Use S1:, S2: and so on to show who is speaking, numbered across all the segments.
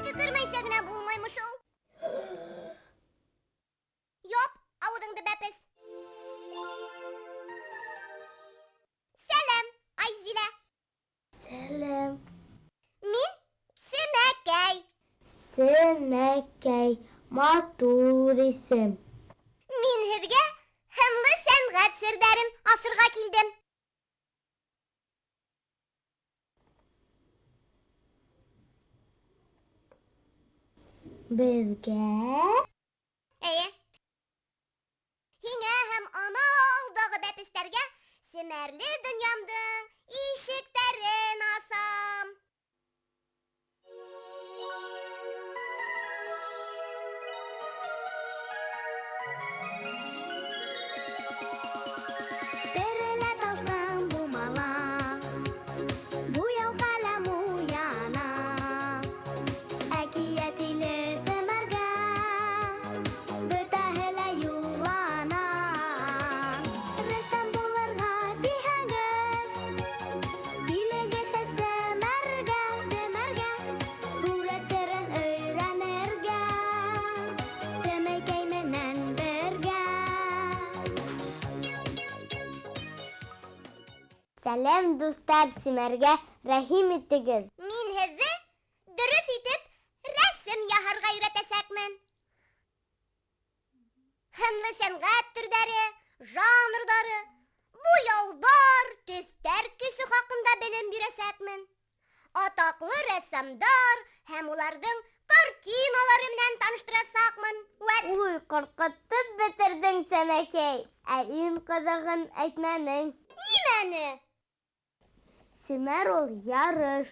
S1: Tükürmeyse gene bulmaymış ol. Yop, avudыңды бәпес. Сәлем, Айзилә.
S2: Сәлем.
S1: Мин Семәкәй.
S2: Семәкәй. Матур исем.
S1: Мин һеҙгә һынлы сәнгать серҙәрен асырға килдем.
S2: Беҙгә?
S1: Эйе. Һиңә һәм анауҙағы бәпестәргә семәрле донъямдың ишектәрен асам. Терелә талсаң булмала, буяу ҡәләм уяна. Әкиәт иле семәргә, бөтәһе лә юллана. Рәссам булырға тиһәгеҙ, килегеҙ семәргә, һүрәттерен өйрәнергә, Семәкәй менән бергә.
S2: Сәлем, дуҫтар, Семәргә рәхим итегеҙ.
S1: Мин һеҙҙе дөрөҫ итеп рәсем яһарға өйрәтәсәкмен. Һынлы сәнғәт төрҙәре, жанрҙары, буяуҙар, төҫтәр көсө хаҡында белем бирәсәкмен. Атаҡлы рәссамдар һәм уларҙың картиналары менән таныштырасаҡмын.
S2: Уй, ҡурҡытып бөтөрҙөң, Сәмәкәй. Ә иң ҡыҙығын әйтмәнең.
S1: Нимәне?
S2: Семәр ул ярыш.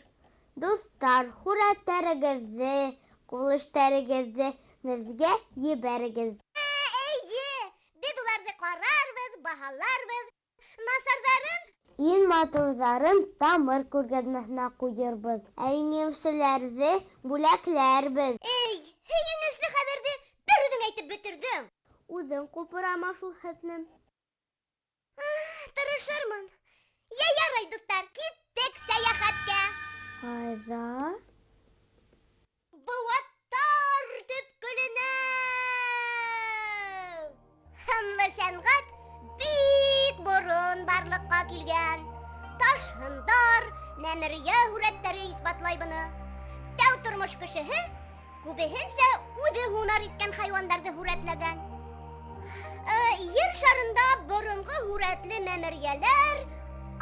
S2: Дуҫтар, һүрәттәрегеҙҙе, ҡул эштәрегеҙҙе беҙгә ебәрегеҙ.
S1: Эйе, беҙ уларҙы ҡарарбыҙ, баһаларбыҙ. Насарҙарын
S2: Иң матурҙарын тамыр күргәҙмәһенә ҡуйырбыҙ. Ә еңеүселәрҙе бүләкләрбеҙ.
S1: Эй, һөйөнөслө хәбәрҙе бер үҙең әйтеп бөтөрҙөң.
S2: Үҙең ҡупырама шул хәтлем.
S1: Тырышырмын. Ярай, дуҫтар, киттек сәйәхәткә.
S2: Ҡайҙа?
S1: Быуаттар төпкөлөнә. Һынлы сәнғәт бик борон барлыҡҡа килгән. Ташһындар, мәмерйә һүрәттәре иҫбатлай быны. Тәү тормош кешеһе күбеһенсә үҙе һунар иткән хайуандарҙы һүрәтләгән. Ер шарында боронғо һүрәтле мәмерйәләр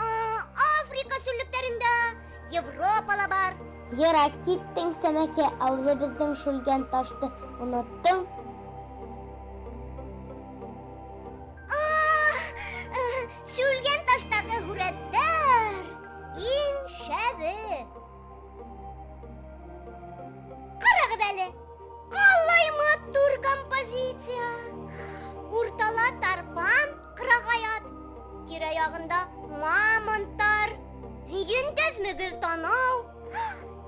S1: Африка сүллектәрендә, Европала бар.
S2: Йыраҡ киттең, Сәмәкәй, әүҙебеҙҙең шүлгән ташты оноттоң.
S1: Шүлгән таштағы һүрәттәр иң шәбе. Ҡарағыҙ әле, ҡалай матур композиция. Уртала тарпан, ҡырағаят. Тирә-яғында мамонттар, йөнтәҫ мөгөҙ танау.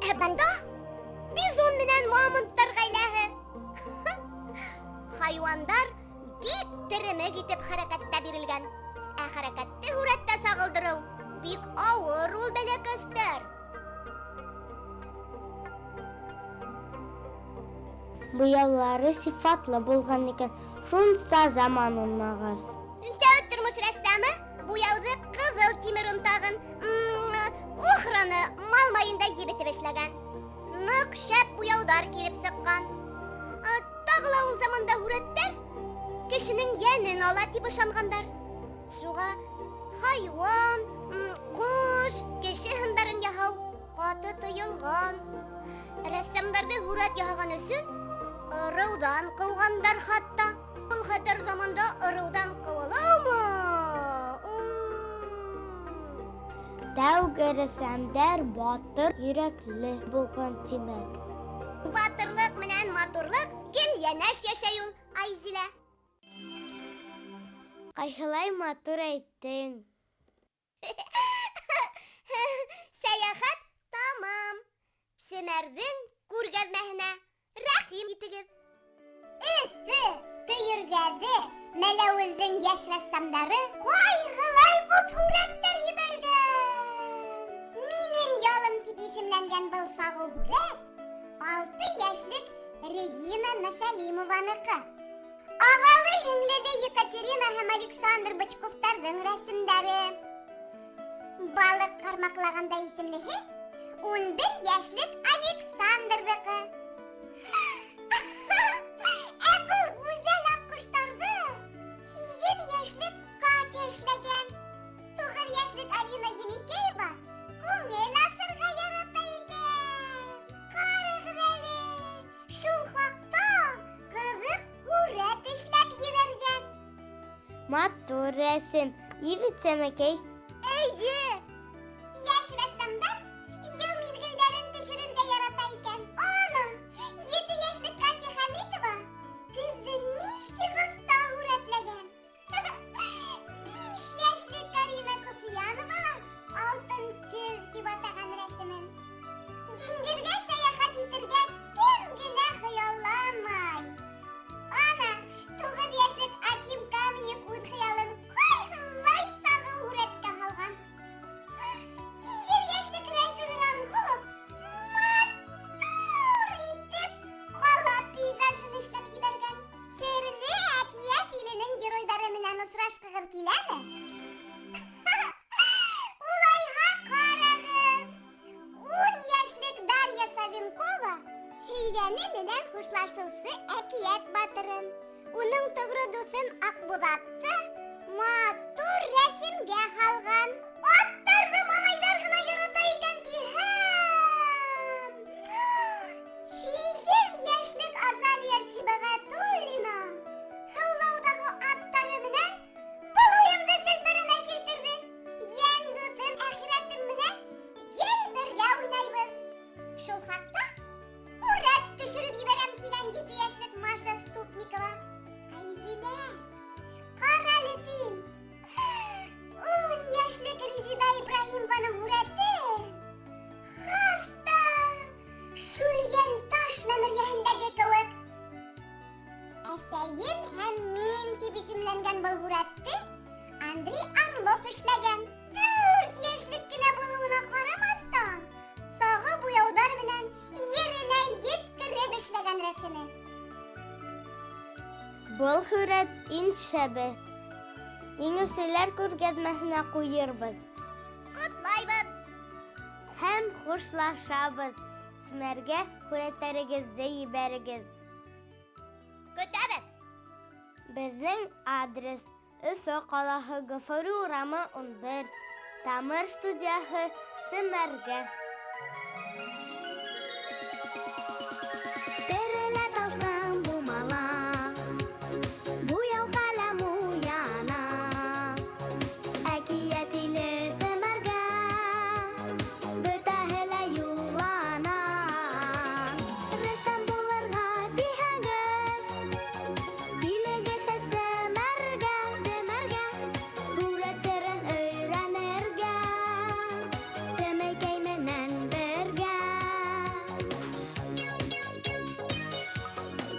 S1: Ә бында бизон менән мамонттар ғаиләһе. Хайуандар бик теремек итеп хәрәкәттә бирелгән. Ә хәрәкәтте һүрәттә сағылдырыу бик ауыр ул, бәләкәстәр.
S2: Буяулары сифатлы булған икән, шунса заман унмағас.
S1: Тәү тормош рәссамы буяуҙы ҡыҙыл тимер онтағын, охраны мал майында ебетеп эшләгән. Ныҡ шәп буяуҙар килеп сыҡҡан. Тағы ла ул заманда һүрәттәр кешенең йәнен ала тип ышанғандар. Шуға хайуан, ҡош, кеше һындарын яһау ҡаты тыйылған. Рәссамдарҙы һүрәт яһаған өсөн ырыуҙан ҡыуғандар хатта. Был хәтәр заманда ырыуҙан ҡыуылыумы?
S2: Тәүге рәссамдар батыр, йөрәкле булған тимәк.
S1: Батырлыҡ менән матурлыҡ гел-йәнәш йәшәй ул, Айзилә.
S2: Ҡайһылай матур әйттең.
S1: Сәйәхәт тамам. Семәрҙең күргәҙмәһенә рәхим итегеҙ. Эҫе, көйөргәҙе, Мәләүездең йәш рәссамдары ҡайһылай күп һүрәттәр ебәргән. Минең ялым тип исемләнгән был сағыу һүрәт 6 Регина Насалимованыкы. Ағалы һеңлеле Екатерина һәм Александр Бычковтарҙың рәсемдәре. Балыҡ ҡармаҡлағанда исемлеһе 11 йәшлек Александрҙыҡы. Ә был гүзәл аҡҡоштарҙы 8 йәшлек Катя эшләгән. 9 йәшлек Алина Еникеева күңел асырға ярата икән. Ҡарағыҙ әле, шул хаҡта ҡыҙыҡ һүрәт эшләп ебәргән.
S2: Матур рәсем. Егет Сәмәкәй.
S1: Эйе! Йәш рәссамдар йыл миҙгелдәрен төшөрөргә ярата икән. Ана, 7 йәшлек Катя Хәмитова көҙҙө нисек оҫта һүрәтләгән. 5 йәшлек Карина Суфиянова алтын көҙ тип атаған рәсемен. Диңгеҙгә сәйәхәт итергә кем генә хыялламай. Ана, 9 йәшлек Аким Камнев үҙ хыялын ҡайһылай сағыу һүрәткә һалған. 8 йәшлек Рәсүл Рамғолов матур итеп ҡала пейзажын эшләп ебәргән. Серле әкиәт иленең геройҙары менән осрашҡығыҙ киләме? Улайһа ҡарағыҙ. 10 йәшлек Дарья Савенкова һөйгәне менән хушлашыусы әкиәт батырын. Уның тоғро дуҫын Аҡбуҙатты матур рәсемгә һалған. Аттарҙы малайҙар ғына ярата икән тиһәм. 8 йәшлек Азалия Сибәғәтуллина һыулауҙағы аттары менән был уйымды селпәрәмә килтерҙе. Йән дуҫым әхирәтем менән гел бергә уйнайбыҙ. Шул хаҡта һүрәт төшөрөп ебәрәм тигән 7 йәшлек Маша Ступникова. Айзилә, ҡара әле тим. 10 йәшлек Резида Ибраһимованың һүрәте хаста шүлгән таш мәмерйәһендәге кеүек. Әсәйем һәм мин тип исемләнгән был һүрәтте Андрей Орлов эшләгән. 4 йәшлек кенә булыуына ҡарамаҫтан, сағы буяуҙар менән еренә еткереп эшләгән рәсеме.
S2: Был һүрәт иң шәбе. Еңеүселәр күргәҙмәһенә ҡуйырбыҙ.
S1: Ҡотлайбыҙ!
S2: Һәм хушлашабыҙ. Сәмәргә һүрәттәрегеҙҙе ебәрегеҙ.
S1: Көтәбеҙ!
S2: Беҙҙең адрес: Өфө ҡалаһы, Гафури урамы 11, Тамыр студияһы, Сәмәргә.